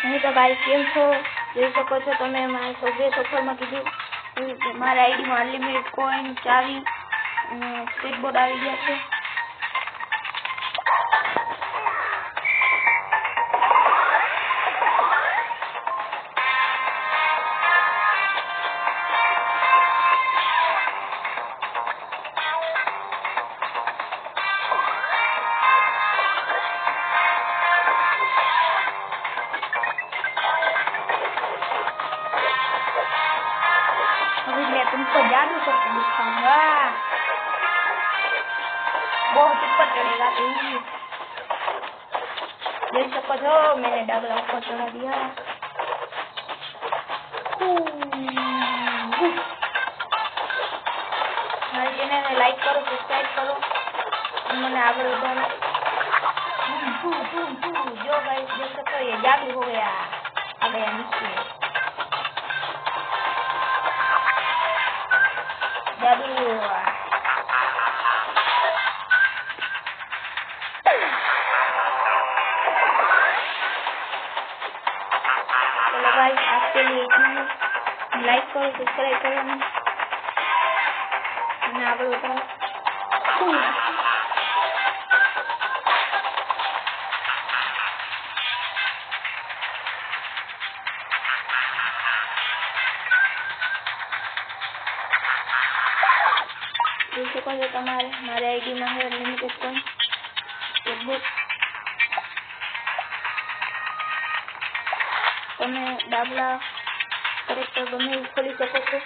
नहीं तो गाइस केम छो જોઈ શકો છો તમે મારા સભ્ય સફરમાં કીધું મારા આઈડી માં અનલિમિટેડ કોઈન ચાવી અને સ્કેટબોર્ડ આવી ગયા છે. तुमको जादू करके दिखाऊंगा. बहुत ऊपर चढ़ेगा तू. देख सको છો मैंने डाबला ऊपर चढ़ा दिया. हमारे चैनल ने लाइक करो, सब्सक्राइब करो, मैंने आगे बढ़ो. जो गाइस देख सकते हो ये जादू हो गया. आ गया नीचे जादू. चलो गाइस आपके लिए इतना ही. लाइक करो, सब्सक्राइब करो. मैं आगे बताऊँ જોઈ શકો છો તમારે મારી આઈડીમાં છે અનલિમિટેડ કોઈન સ્કેટબોર્ડ. તમે ડાબલા કરેક્ટર ગમે ખોલી શકો છો.